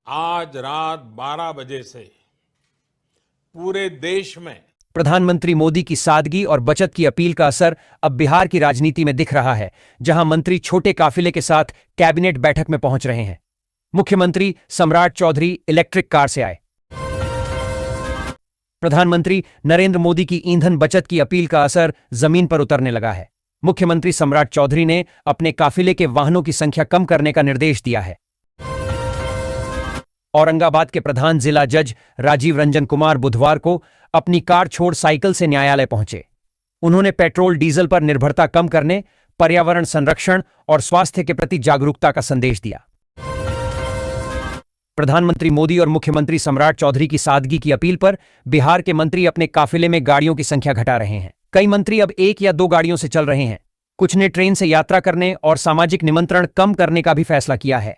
आज रात 12 बजे से पूरे देश में प्रधानमंत्री मोदी की सादगी और बचत की अपील का असर अब बिहार की राजनीति में दिख रहा है, जहां मंत्री छोटे काफिले के साथ कैबिनेट बैठक में पहुंच रहे हैं। मुख्यमंत्री सम्राट चौधरी इलेक्ट्रिक कार से आए। प्रधानमंत्री नरेंद्र मोदी की ईंधन बचत की अपील का असर जमीन पर उतरने लगा है। मुख्यमंत्री सम्राट चौधरी ने अपने काफिले के वाहनों की संख्या कम करने का निर्देश दिया है। औरंगाबाद के प्रधान जिला जज राजीव रंजन कुमार बुधवार को अपनी कार छोड़ साइकिल से न्यायालय पहुंचे। उन्होंने पेट्रोल डीजल पर निर्भरता कम करने, पर्यावरण संरक्षण और स्वास्थ्य के प्रति जागरूकता का संदेश दिया। प्रधानमंत्री मोदी और मुख्यमंत्री सम्राट चौधरी की सादगी की अपील पर बिहार के मंत्री अपने काफिले में गाड़ियों की संख्या घटा रहे हैं। कई मंत्री अब 1 या 2 गाड़ियों से चल रहे हैं। कुछ ने ट्रेन से यात्रा करने और सामाजिक निमंत्रण कम करने का भी फैसला किया है।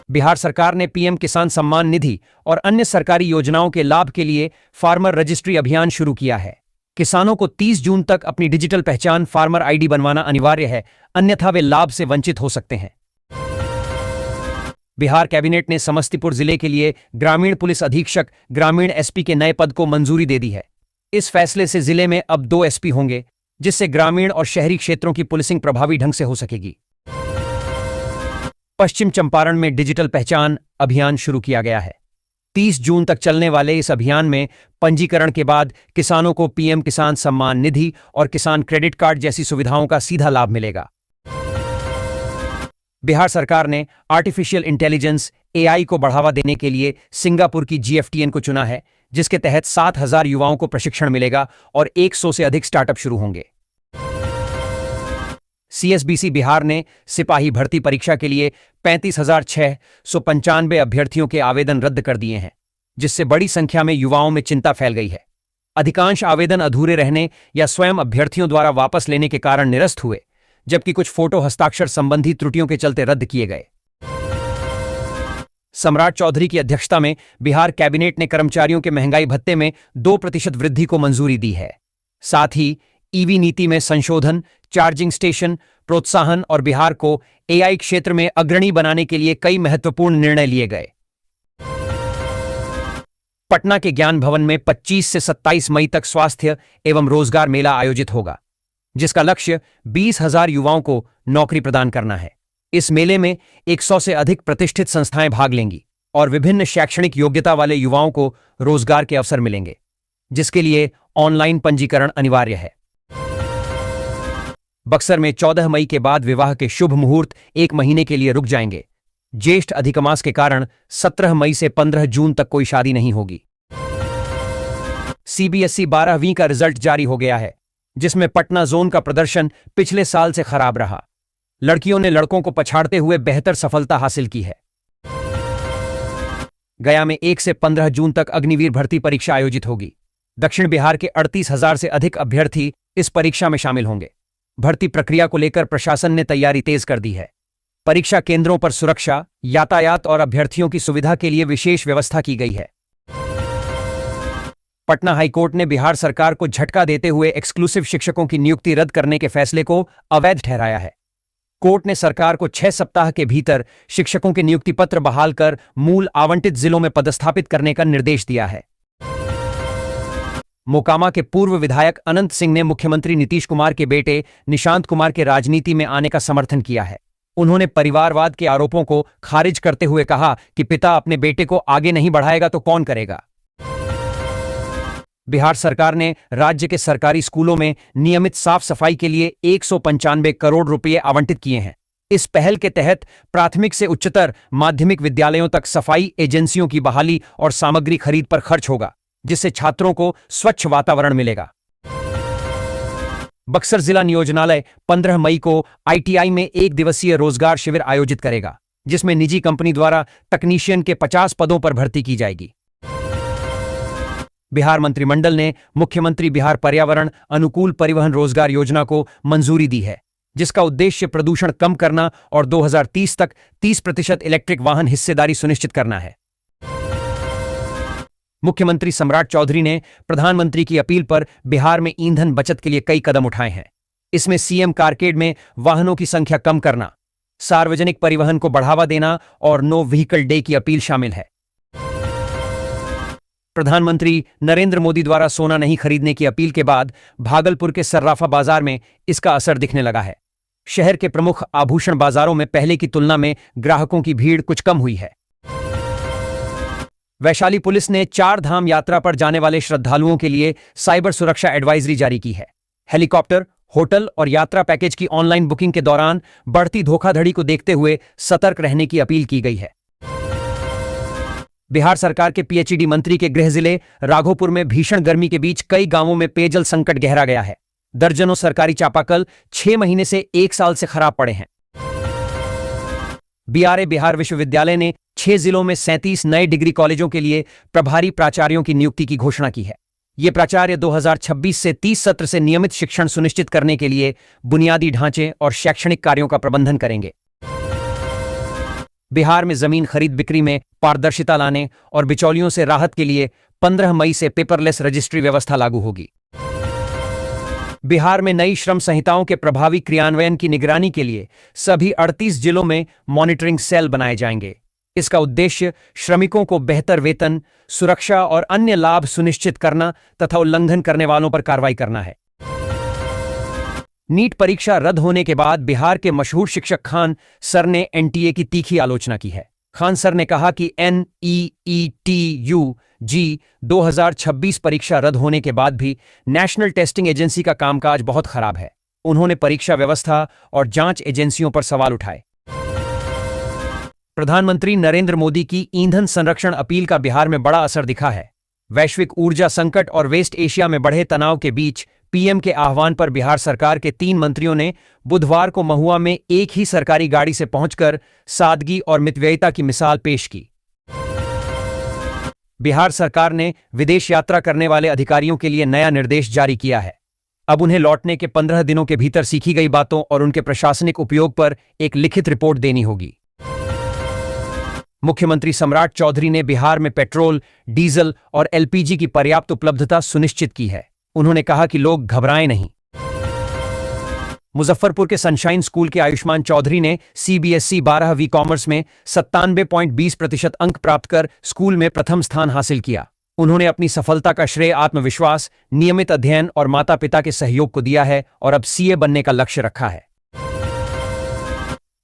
बिहार सरकार ने पीएम किसान सम्मान निधि और अन्य सरकारी योजनाओं के लाभ के लिए फार्मर रजिस्ट्री अभियान शुरू किया है। किसानों को 30 जून तक अपनी डिजिटल पहचान फार्मर आईडी बनवाना अनिवार्य है, अन्यथा वे लाभ से वंचित हो सकते हैं। बिहार कैबिनेट ने समस्तीपुर जिले के लिए ग्रामीण पुलिस अधीक्षक ग्रामीण एसपी के नए पद को मंजूरी दे दी है। इस फैसले से जिले में अब 2 एसपी होंगे, जिससे ग्रामीण और शहरी क्षेत्रों की पुलिसिंग प्रभावी ढंग से हो सकेगी। पश्चिम चंपारण में डिजिटल पहचान अभियान शुरू किया गया है। 30 जून तक चलने वाले इस अभियान में पंजीकरण के बाद किसानों को पीएम किसान सम्मान निधि और किसान क्रेडिट कार्ड जैसी सुविधाओं का सीधा लाभ मिलेगा। बिहार सरकार ने आर्टिफिशियल इंटेलिजेंस एआई को बढ़ावा देने के लिए सिंगापुर की जीएफटीएन को चुना है, जिसके तहत 7,000 युवाओं को प्रशिक्षण मिलेगा और 100 से अधिक स्टार्टअप शुरू होंगे। सीएसबीसी बिहार ने सिपाही भर्ती परीक्षा के लिए 35,695 अभ्यर्थियों के आवेदन रद्द कर दिए हैं, जिससे बड़ी संख्या में युवाओं में चिंता फैल गई है। अधिकांश आवेदन अधूरे रहने या स्वयं अभ्यर्थियों द्वारा वापस लेने के कारण निरस्त हुए, जबकि कुछ फोटो हस्ताक्षर संबंधी त्रुटियों के चलते रद्द किए गए। सम्राट चौधरी की अध्यक्षता में बिहार कैबिनेट ने कर्मचारियों के महंगाई भत्ते में 2% वृद्धि को मंजूरी दी है। साथ ही ईवी नीति में संशोधन, चार्जिंग स्टेशन प्रोत्साहन और बिहार को एआई क्षेत्र में अग्रणी बनाने के लिए कई महत्वपूर्ण निर्णय लिए गए। पटना के ज्ञान भवन में 25 से 27 मई तक स्वास्थ्य एवं रोजगार मेला आयोजित होगा, जिसका लक्ष्य 20,000 युवाओं को नौकरी प्रदान करना है। इस मेले में 100 से अधिक प्रतिष्ठित संस्थाएं भाग लेंगी और विभिन्न शैक्षणिक योग्यता वाले युवाओं को रोजगार के अवसर मिलेंगे, जिसके लिए ऑनलाइन पंजीकरण अनिवार्य है। बक्सर में 14 मई के बाद विवाह के शुभ मुहूर्त 1 महीने के लिए रुक जाएंगे। ज्येष्ठ अधिकमास के कारण 17 मई से 15 जून तक कोई शादी नहीं होगी। सीबीएसई 12वीं का रिजल्ट जारी हो गया है, जिसमें पटना जोन का प्रदर्शन पिछले साल से खराब रहा। लड़कियों ने लड़कों को पछाड़ते हुए बेहतर सफलता हासिल की है। गया में 1 से 15 जून तक अग्निवीर भर्ती परीक्षा आयोजित होगी। दक्षिण बिहार के 38,000 से अधिक अभ्यर्थी इस परीक्षा में शामिल होंगे। भर्ती प्रक्रिया को लेकर प्रशासन ने तैयारी तेज कर दी है। परीक्षा केंद्रों पर सुरक्षा, यातायात और अभ्यर्थियों की सुविधा के लिए विशेष व्यवस्था की गई है। पटना हाईकोर्ट ने बिहार सरकार को झटका देते हुए एक्सक्लूसिव शिक्षकों की नियुक्ति रद्द करने के फैसले को अवैध ठहराया है। कोर्ट ने सरकार को 6 सप्ताह के भीतर शिक्षकों के नियुक्ति पत्र बहाल कर मूल आवंटित जिलों में पदस्थापित करने का निर्देश दिया है। मोकामा के पूर्व विधायक अनंत सिंह ने मुख्यमंत्री नीतीश कुमार के बेटे निशांत कुमार के राजनीति में आने का समर्थन किया है। उन्होंने परिवारवाद के आरोपों को खारिज करते हुए कहा कि पिता अपने बेटे को आगे नहीं बढ़ाएगा तो कौन करेगा। बिहार सरकार ने राज्य के सरकारी स्कूलों में नियमित साफ सफाई के लिए 195 करोड़ रुपए आवंटित किए हैं। इस पहल के तहत प्राथमिक से उच्चतर माध्यमिक विद्यालयों तक सफाई एजेंसियों की बहाली और सामग्री खरीद पर खर्च होगा, जिससे छात्रों को स्वच्छ वातावरण मिलेगा। बक्सर जिला नियोजनालय 15 मई को आईटीआई में 1 दिवसीय रोजगार शिविर आयोजित करेगा, जिसमें निजी कंपनी द्वारा तकनीशियन के 50 पदों पर भर्ती की जाएगी। बिहार मंत्रिमंडल ने मुख्यमंत्री बिहार पर्यावरण अनुकूल परिवहन रोजगार योजना को मंजूरी दी है, जिसका उद्देश्य प्रदूषण कम करना और 2030 तक 30% इलेक्ट्रिक वाहन हिस्सेदारी सुनिश्चित करना है। मुख्यमंत्री सम्राट चौधरी ने प्रधानमंत्री की अपील पर बिहार में ईंधन बचत के लिए कई कदम उठाए हैं। इसमें सीएम कारकेड में वाहनों की संख्या कम करना, सार्वजनिक परिवहन को बढ़ावा देना और नो व्हीकल डे की अपील शामिल है। प्रधानमंत्री नरेंद्र मोदी द्वारा सोना नहीं खरीदने की अपील के बाद भागलपुर के सर्राफा बाजार में इसका असर दिखने लगा है। शहर के प्रमुख आभूषण बाजारों में पहले की तुलना में ग्राहकों की भीड़ कुछ कम हुई है। वैशाली पुलिस ने 4 धाम यात्रा पर जाने वाले श्रद्धालुओं के लिए साइबर सुरक्षा एडवाइजरी जारी की है। हेलीकॉप्टर, होटल और यात्रा पैकेज की ऑनलाइन बुकिंग के दौरान बढ़ती धोखाधड़ी को देखते हुए सतर्क रहने की अपील की गई है। बिहार सरकार के पीएचईडी मंत्री के गृह जिले राघोपुर में भीषण गर्मी के बीच कई गांवों में पेयजल संकट गहरा गया है। दर्जनों सरकारी चापाकल 6 महीने से 1 साल से खराब पड़े हैं। बीआरए बिहार विश्वविद्यालय ने 6 जिलों में 37 नए डिग्री कॉलेजों के लिए प्रभारी प्राचार्यों की नियुक्ति की घोषणा की है। ये प्राचार्य 2026 से 30 सत्र से नियमित शिक्षण सुनिश्चित करने के लिए बुनियादी ढांचे और शैक्षणिक कार्यों का प्रबंधन करेंगे। बिहार में जमीन खरीद बिक्री में पारदर्शिता लाने और बिचौलियों से राहत के लिए 15 मई से पेपरलेस रजिस्ट्री व्यवस्था लागू होगी। बिहार में नई श्रम संहिताओं के प्रभावी क्रियान्वयन की निगरानी के लिए सभी 38 जिलों में मॉनिटरिंग सेल बनाए जाएंगे। इसका उद्देश्य श्रमिकों को बेहतर वेतन, सुरक्षा और अन्य लाभ सुनिश्चित करना तथा उल्लंघन करने वालों पर कार्रवाई करना है। नीट परीक्षा रद्द होने के बाद बिहार के मशहूर शिक्षक खान सर ने एनटीए की तीखी आलोचना की है। खान सर ने कहा कि NEETU-G 2026 परीक्षा रद्द होने के बाद भी नेशनल टेस्टिंग एजेंसी का कामकाज बहुत खराब है। उन्होंने परीक्षा व्यवस्था और जांच एजेंसियों पर सवाल उठाए। प्रधानमंत्री नरेंद्र मोदी की ईंधन संरक्षण अपील का बिहार में बड़ा असर दिखा है। वैश्विक ऊर्जा संकट और वेस्ट एशिया में बढ़े तनाव के बीच पीएम के आह्वान पर बिहार सरकार के 3 मंत्रियों ने बुधवार को महुआ में एक ही सरकारी गाड़ी से पहुंचकर सादगी और मितव्ययिता की मिसाल पेश की। बिहार सरकार ने विदेश यात्रा करने वाले अधिकारियों के लिए नया निर्देश जारी किया है। अब उन्हें लौटने के 15 दिनों के भीतर सीखी गई बातों और उनके प्रशासनिक उपयोग पर एक लिखित रिपोर्ट देनी होगी। मुख्यमंत्री सम्राट चौधरी ने बिहार में पेट्रोल, डीजल और एलपीजी की पर्याप्त उपलब्धता सुनिश्चित की है। उन्होंने कहा कि लोग घबराएं नहीं। मुजफ्फरपुर के सनशाइन स्कूल के आयुष्मान चौधरी ने सीबीएसई 12वीं कॉमर्स में 97.20% अंक प्राप्त कर स्कूल में प्रथम स्थान हासिल किया। उन्होंने अपनी सफलता का श्रेय आत्मविश्वास, नियमित अध्ययन और माता पिता के सहयोग को दिया है और अब सीए बनने का लक्ष्य रखा है।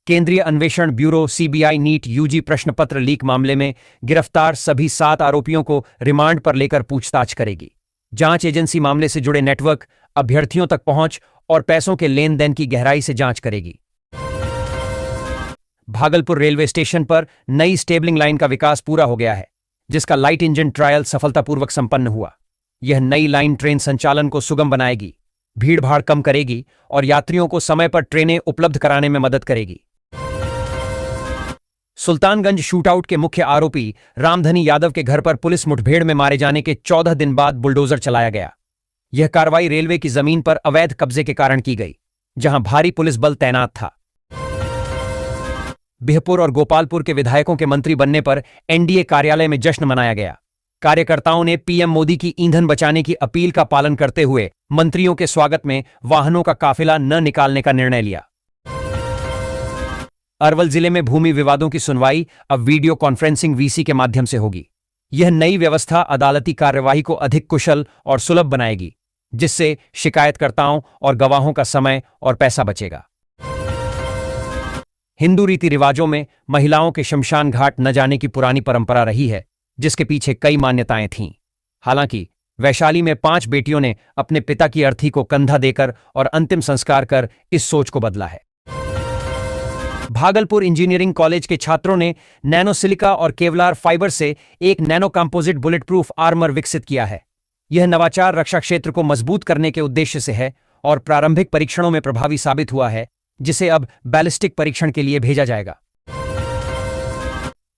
केंद्रीय अन्वेषण ब्यूरो सीबीआई नीट यूजी प्रश्न पत्र लीक मामले में गिरफ्तार सभी 7 आरोपियों को रिमांड पर लेकर पूछताछ करेगी। जांच एजेंसी मामले से जुड़े नेटवर्क, अभ्यर्थियों तक पहुंच और पैसों के लेन देन की गहराई से जांच करेगी। भागलपुर रेलवे स्टेशन पर नई स्टेबलिंग लाइन का विकास पूरा हो गया है, जिसका लाइट इंजन ट्रायल सफलतापूर्वक संपन्न हुआ। यह नई लाइन ट्रेन संचालन को सुगम बनाएगी, भीड़भाड़ कम करेगी और यात्रियों को समय पर ट्रेनें उपलब्ध कराने में मदद करेगी। सुल्तानगंज शूटआउट के मुख्य आरोपी रामधनी यादव के घर पर पुलिस मुठभेड़ में मारे जाने के 14 दिन बाद बुलडोजर चलाया गया। यह कार्रवाई रेलवे की जमीन पर अवैध कब्जे के कारण की गई, जहां भारी पुलिस बल तैनात था। बिहपुर और गोपालपुर के विधायकों के मंत्री बनने पर एनडीए कार्यालय में जश्न मनाया गया। कार्यकर्ताओं ने पीएम मोदी की ईंधन बचाने की अपील का पालन करते हुए मंत्रियों के स्वागत में वाहनों का काफिला न निकालने का निर्णय लिया। अरवल जिले में भूमि विवादों की सुनवाई अब वीडियो कॉन्फ्रेंसिंग वीसी के माध्यम से होगी। यह नई व्यवस्था अदालती कार्यवाही को अधिक कुशल और सुलभ बनाएगी, जिससे शिकायतकर्ताओं और गवाहों का समय और पैसा बचेगा। हिंदू रीति रिवाजों में महिलाओं के शमशान घाट न जाने की पुरानी परंपरा रही है, जिसके पीछे कई मान्यताएं थीं। हालांकि वैशाली में 5 बेटियों ने अपने पिता की अर्थी को कंधा देकर और अंतिम संस्कार कर इस सोच को बदला है। भागलपुर इंजीनियरिंग कॉलेज के छात्रों ने नैनोसिलिका और केवलार फाइबर से एक nano composite bullet proof armour विकसित किया है। यह नवाचार रक्षा क्षेत्र को मजबूत करने के उद्देश्य से है और प्रारंभिक परीक्षणों में प्रभावी साबित हुआ है, जिसे अब बैलिस्टिक परीक्षण के लिए भेजा जाएगा।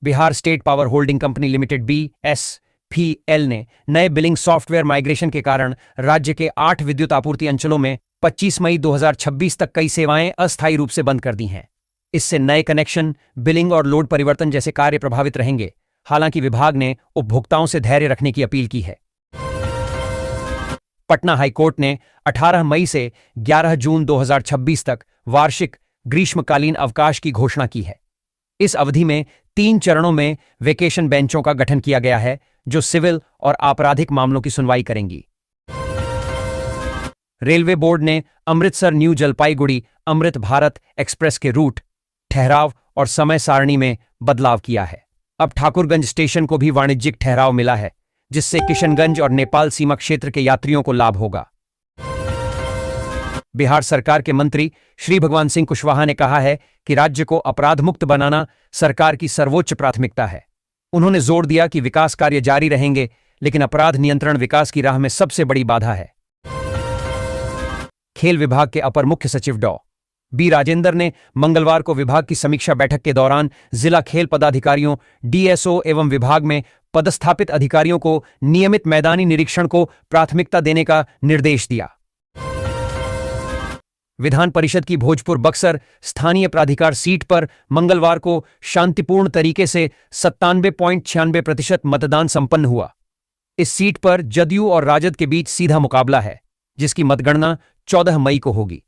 Bihar state power holding company limited BSPL ने नए बिलिंग सॉफ्टवेयर माइग्रेशन के कारण राज्य के 8 विद्युत आपूर्ति अंचलों में 25 मई 2026 तक कई सेवाएं अस्थायी रूप से बंद कर दी हैं। इससे नए कनेक्शन, बिलिंग और लोड परिवर्तन जैसे कार्य प्रभावित रहेंगे। हालांकि विभाग ने उपभोक्ताओं से धैर्य रखने की अपील की है। पटना हाईकोर्ट ने 18 मई से 11 जून 2026 तक वार्षिक ग्रीष्मकालीन अवकाश की घोषणा की है। इस अवधि में 3 चरणों में वेकेशन बेंचों का गठन किया गया है, जो सिविल और आपराधिक मामलों की सुनवाई करेंगी। रेलवे बोर्ड ने अमृतसर न्यू जलपाईगुड़ी अमृत भारत एक्सप्रेस के रूट, ठहराव और समय सारणी में बदलाव किया है। अब ठाकुरगंज स्टेशन को भी वाणिज्यिक ठहराव मिला है, जिससे किशनगंज और नेपाल सीमा क्षेत्र के यात्रियों को लाभ होगा। बिहार सरकार के मंत्री श्री भगवान सिंह कुशवाहा ने कहा है कि राज्य को अपराध मुक्त बनाना सरकार की सर्वोच्च प्राथमिकता है। उन्होंने जोर दिया कि विकास कार्य जारी रहेंगे, लेकिन अपराध नियंत्रण विकास की राह में सबसे बड़ी बाधा है। खेल विभाग के अपर मुख्य सचिव डॉ. बी राजेंद्र ने मंगलवार को विभाग की समीक्षा बैठक के दौरान जिला खेल पदाधिकारियों, डीएसओ एवं विभाग में पदस्थापित अधिकारियों को नियमित मैदानी निरीक्षण को प्राथमिकता देने का निर्देश दिया। विधान परिषद की भोजपुर बक्सर स्थानीय प्राधिकार सीट पर मंगलवार को शांतिपूर्ण तरीके से 97.96% मतदान संपन्न हुआ। इस सीट पर जदयू और राजद के बीच सीधा मुकाबला है, जिसकी मतगणना 14 मई को होगी।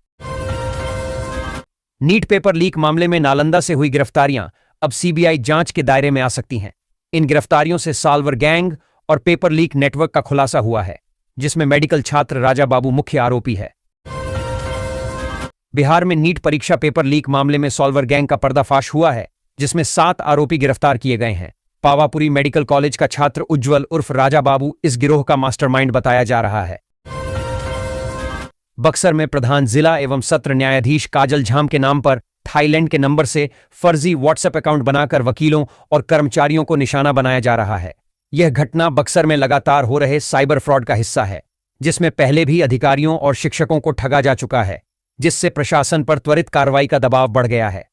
नीट पेपर लीक मामले में नालंदा से हुई गिरफ्तारियां अब सीबीआई जांच के दायरे में आ सकती हैं। इन गिरफ्तारियों से साल्वर गैंग और पेपर लीक नेटवर्क का खुलासा हुआ है, जिसमें मेडिकल छात्र राजा बाबू मुख्य आरोपी है। बिहार में नीट परीक्षा पेपर लीक मामले में सॉल्वर गैंग का पर्दाफाश हुआ है, जिसमें 7 आरोपी गिरफ्तार किए गए हैं। पावापुरी मेडिकल कॉलेज का छात्र उज्जवल उर्फ राजा बाबू इस गिरोह का मास्टरमाइंड बताया जा रहा है। बक्सर में प्रधान जिला एवं सत्र न्यायाधीश काजल झाम के नाम पर थाईलैंड के नंबर से फर्जी व्हाट्सएप अकाउंट बनाकर वकीलों और कर्मचारियों को निशाना बनाया जा रहा है। यह घटना बक्सर में लगातार हो रहे साइबर फ्रॉड का हिस्सा है, जिसमें पहले भी अधिकारियों और शिक्षकों को ठगा जा चुका है, जिससे प्रशासन पर त्वरित कार्रवाई का दबाव बढ़ गया है।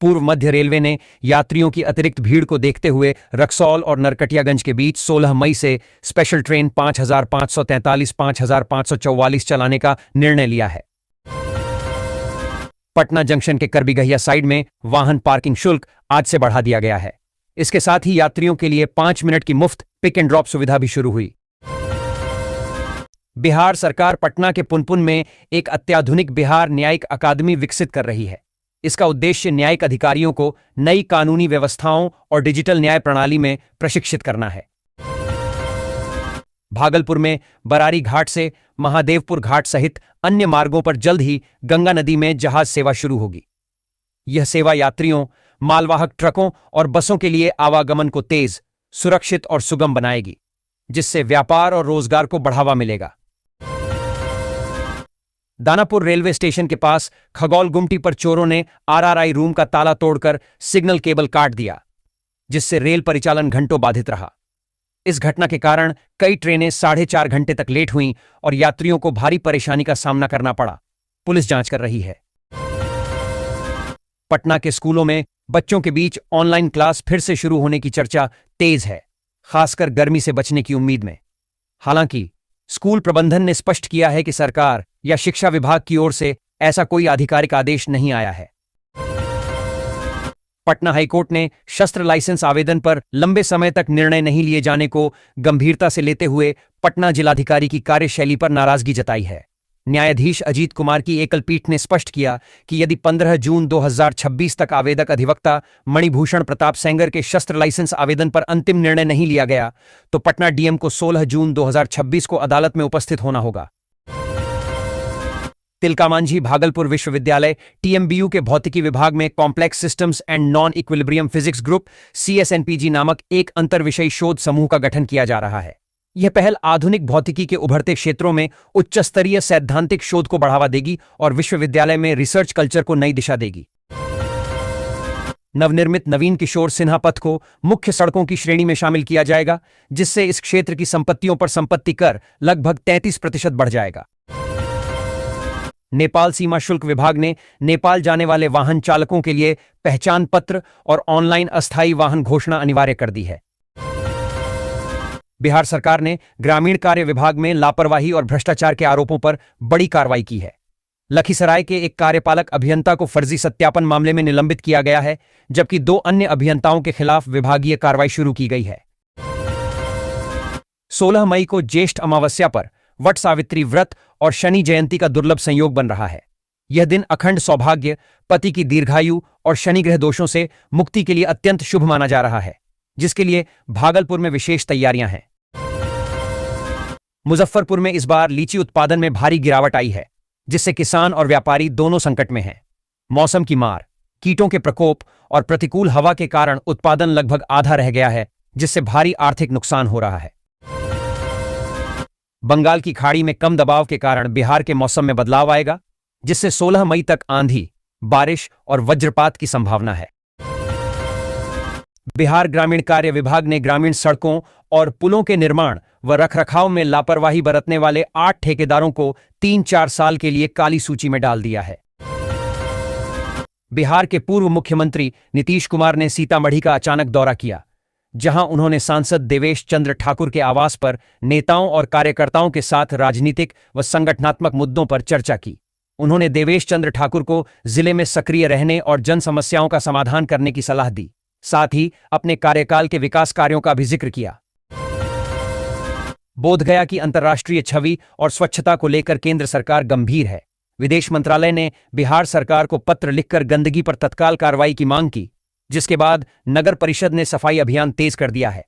पूर्व मध्य रेलवे ने यात्रियों की अतिरिक्त भीड़ को देखते हुए रक्सौल और नरकटियागंज के बीच 16 मई से स्पेशल ट्रेन 5543, 5544 चलाने का निर्णय लिया है। पटना जंक्शन के करबीगहिया साइड में वाहन पार्किंग शुल्क आज से बढ़ा दिया गया है। इसके साथ ही यात्रियों के लिए 5 मिनट की मुफ्त पिक एंड ड्रॉप सुविधा भी शुरू हुई। बिहार सरकार पटना के पुनपुन में एक अत्याधुनिक बिहार न्यायिक अकादमी विकसित कर रही है। इसका उद्देश्य न्यायिक अधिकारियों को नई कानूनी व्यवस्थाओं और डिजिटल न्याय प्रणाली में प्रशिक्षित करना है। भागलपुर में बरारी घाट से महादेवपुर घाट सहित अन्य मार्गों पर जल्द ही गंगा नदी में जहाज सेवा शुरू होगी। यह सेवा यात्रियों, मालवाहक ट्रकों और बसों के लिए आवागमन को तेज, सुरक्षित और सुगम बनाएगी, जिससे व्यापार और रोजगार को बढ़ावा मिलेगा। दानापुर रेलवे स्टेशन के पास खगौल गुमटी पर चोरों ने आरआरआई रूम का ताला तोड़कर सिग्नल केबल काट दिया, जिससे रेल परिचालन घंटों बाधित रहा। इस घटना के कारण कई ट्रेनें 4.5 घंटे तक लेट हुईं और यात्रियों को भारी परेशानी का सामना करना पड़ा। पुलिस जांच कर रही है। पटना के स्कूलों में बच्चों के बीच ऑनलाइन क्लास फिर से शुरू होने की चर्चा तेज है, खासकर गर्मी से बचने की उम्मीद में। हालांकि स्कूल प्रबंधन ने स्पष्ट किया है कि सरकार या शिक्षा विभाग की ओर से ऐसा कोई आधिकारिक आदेश नहीं आया है। पटना हाईकोर्ट ने शस्त्र लाइसेंस आवेदन पर लंबे समय तक निर्णय नहीं लिए जाने को गंभीरता से लेते हुए पटना जिलाधिकारी की कार्यशैली पर नाराजगी जताई है। न्यायाधीश अजीत कुमार की एकल पीठ ने स्पष्ट किया कि यदि 15 जून 2026 तक आवेदक अधिवक्ता मणिभूषण प्रताप सेंगर के शस्त्र लाइसेंस आवेदन पर अंतिम निर्णय नहीं लिया गया, तो पटना डीएम को 16 जून 2026 को अदालत में उपस्थित होना होगा। तिलकामांझी भागलपुर विश्वविद्यालय टीएमबीयू के भौतिकी विभाग में complex systems and non equilibrium physics group CSNPG नामक एक अंतर्विषयी शोध समूह का गठन किया जा रहा है। यह पहल आधुनिक भौतिकी के उभरते क्षेत्रों में उच्च स्तरीय सैद्धांतिक शोध को बढ़ावा देगी और विश्वविद्यालय में रिसर्च कल्चर को नई दिशा देगी। नवनिर्मित नवीन किशोर सिन्हा पथ को मुख्य सड़कों की श्रेणी में शामिल किया जाएगा, जिससे इस क्षेत्र की संपत्तियों पर संपत्ति कर लगभग 33% बढ़ जाएगा। नेपाल सीमा शुल्क विभाग ने नेपाल जाने वाले वाहन चालकों के लिए पहचान पत्र और ऑनलाइन अस्थायी वाहन घोषणा अनिवार्य कर दी है। बिहार सरकार ने ग्रामीण कार्य विभाग में लापरवाही और भ्रष्टाचार के आरोपों पर बड़ी कार्रवाई की है। लखीसराय के एक कार्यपालक अभियंता को फर्जी सत्यापन मामले में निलंबित किया गया है, जबकि 2 अन्य अभियंताओं के खिलाफ विभागीय कार्रवाई शुरू की गई है। 16 मई को ज्येष्ठ अमावस्या पर वट सावित्री व्रत और शनि जयंती का दुर्लभ संयोग बन रहा है। यह दिन अखंड सौभाग्य, पति की दीर्घायु और शनि ग्रह दोषों से मुक्ति के लिए अत्यंत शुभ माना जा रहा है, जिसके लिए भागलपुर में विशेष तैयारियां हैं। मुजफ्फरपुर में इस बार लीची उत्पादन में भारी गिरावट आई है, जिससे किसान और व्यापारी दोनों संकट में हैं। मौसम की मार, कीटों के प्रकोप और प्रतिकूल हवा के कारण उत्पादन लगभग आधा रह गया है, जिससे भारी आर्थिक नुकसान हो रहा है। बंगाल की खाड़ी में कम दबाव के कारण बिहार के मौसम में बदलाव आएगा, जिससे 16 मई तक आंधी, बारिश और वज्रपात की संभावना है। बिहार ग्रामीण कार्य विभाग ने ग्रामीण सड़कों और पुलों के निर्माण व रखरखाव में लापरवाही बरतने वाले 8 ठेकेदारों को 3-4 साल के लिए काली सूची में डाल दिया है। बिहार के पूर्व मुख्यमंत्री नीतीश कुमार ने सीतामढ़ी का अचानक दौरा किया, जहां उन्होंने सांसद देवेश चंद्र ठाकुर के आवास पर नेताओं और कार्यकर्ताओं के साथ राजनीतिक व संगठनात्मक मुद्दों पर चर्चा की। उन्होंने देवेश चंद्र ठाकुर को जिले में सक्रिय रहने और जन समस्याओं का समाधान करने की सलाह दी। साथ ही अपने कार्यकाल के विकास कार्यों का भी जिक्र किया। बोधगया की अंतर्राष्ट्रीय छवि और स्वच्छता को लेकर केंद्र सरकार गंभीर है। विदेश मंत्रालय ने बिहार सरकार को पत्र लिखकर गंदगी पर तत्काल कार्रवाई की मांग की, जिसके बाद नगर परिषद ने सफाई अभियान तेज कर दिया है।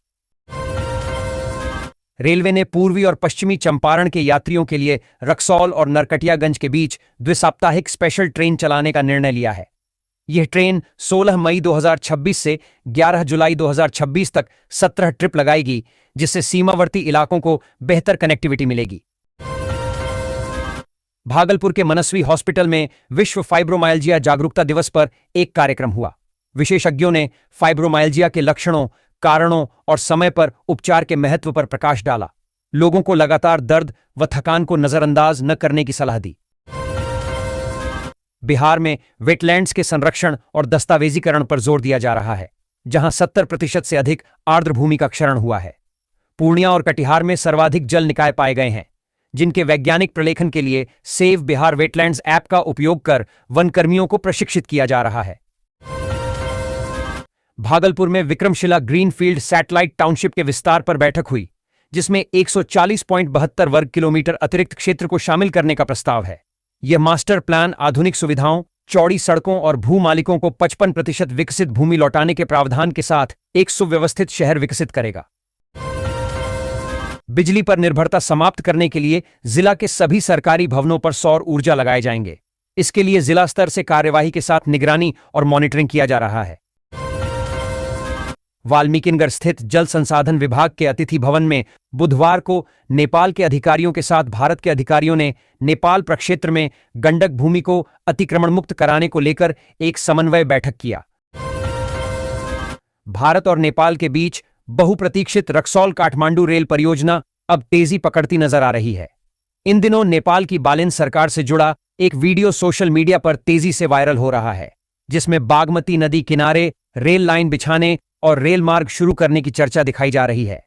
रेलवे ने पूर्वी और पश्चिमी चंपारण के यात्रियों के लिए रक्सौल और नरकटियागंज के बीच द्विसाप्ताहिक स्पेशल ट्रेन चलाने का निर्णय लिया है। यह ट्रेन 16 मई 2026 से 11 जुलाई 2026 तक 17 ट्रिप लगाएगी, जिससे सीमावर्ती इलाकों को बेहतर कनेक्टिविटी मिलेगी। भागलपुर के मनस्वी हॉस्पिटल में विश्व फाइब्रोमाइल्जिया जागरूकता दिवस पर एक कार्यक्रम हुआ। विशेषज्ञों ने फाइब्रोमाइल्जिया के लक्षणों, कारणों और समय पर उपचार के महत्व पर प्रकाश डाला। लोगों को लगातार दर्द व थकान को नजरअंदाज न करने की सलाह दी। बिहार में वेटलैंड्स के संरक्षण और दस्तावेजीकरण पर जोर दिया जा रहा है, जहां 70% से अधिक आर्द्र भूमि का क्षरण हुआ है। पूर्णिया और कटिहार में सर्वाधिक जल निकाय पाए गए हैं, जिनके वैज्ञानिक प्रलेखन के लिए सेव बिहार वेटलैंड्स ऐप का उपयोग कर वनकर्मियों को प्रशिक्षित किया जा रहा है। भागलपुर में विक्रमशिला ग्रीनफील्ड सैटेलाइट टाउनशिप के विस्तार पर बैठक हुई, जिसमें 140.72 वर्ग किलोमीटर अतिरिक्त क्षेत्र को शामिल करने का प्रस्ताव है। यह मास्टर प्लान आधुनिक सुविधाओं, चौड़ी सड़कों और भू मालिकों को 55% विकसित भूमि लौटाने के प्रावधान के साथ एक सुव्यवस्थित शहर विकसित करेगा। बिजली पर निर्भरता समाप्त करने के लिए जिला के सभी सरकारी भवनों पर सौर ऊर्जा लगाए जाएंगे। इसके लिए जिला स्तर से कार्यवाही के साथ निगरानी और मॉनिटरिंग किया जा रहा है। वाल्मीकिनगर स्थित जल संसाधन विभाग के अतिथि भवन में बुधवार को नेपाल के अधिकारियों के साथ भारत के अधिकारियों ने नेपाल प्रक्षेत्र में गंडक भूमि को अतिक्रमण मुक्त कराने को लेकर एक समन्वय बैठक किया। भारत और नेपाल के बीच बहुप्रतीक्षित रक्सौल काठमांडू रेल परियोजना अब तेजी पकड़ती नजर आ रही है। इन दिनों नेपाल की बालिन सरकार से जुड़ा एक वीडियो सोशल मीडिया पर तेजी से वायरल हो रहा है, जिसमें बागमती नदी किनारे रेल लाइन बिछाने और रेल मार्ग शुरू करने की चर्चा दिखाई जा रही है।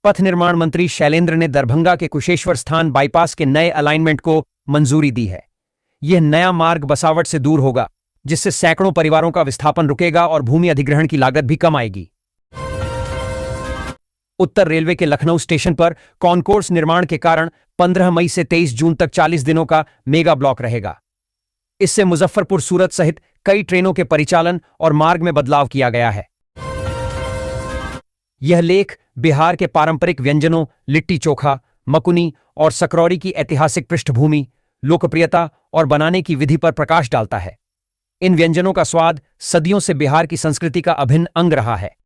पथ निर्माण मंत्री शैलेंद्र ने दरभंगा के कुशेश्वर स्थान बाईपास के नए अलाइनमेंट को मंजूरी दी है। यह नया मार्ग बसावट से दूर होगा, जिससे सैकड़ों परिवारों का विस्थापन रुकेगा और भूमि अधिग्रहण की लागत भी कम आएगी। उत्तर रेलवे के लखनऊ स्टेशन पर कॉन्कोर्स निर्माण के कारण 15 मई से 23 जून तक 40 दिनों का मेगा ब्लॉक रहेगा। इससे मुजफ्फरपुर सूरत सहित कई ट्रेनों के परिचालन और मार्ग में बदलाव किया गया है। यह लेख बिहार के पारंपरिक व्यंजनों लिट्टी चोखा, मकुनी और सकरौरी की ऐतिहासिक पृष्ठभूमि, लोकप्रियता और बनाने की विधि पर प्रकाश डालता है। इन व्यंजनों का स्वाद सदियों से बिहार की संस्कृति का अभिन्न अंग रहा है।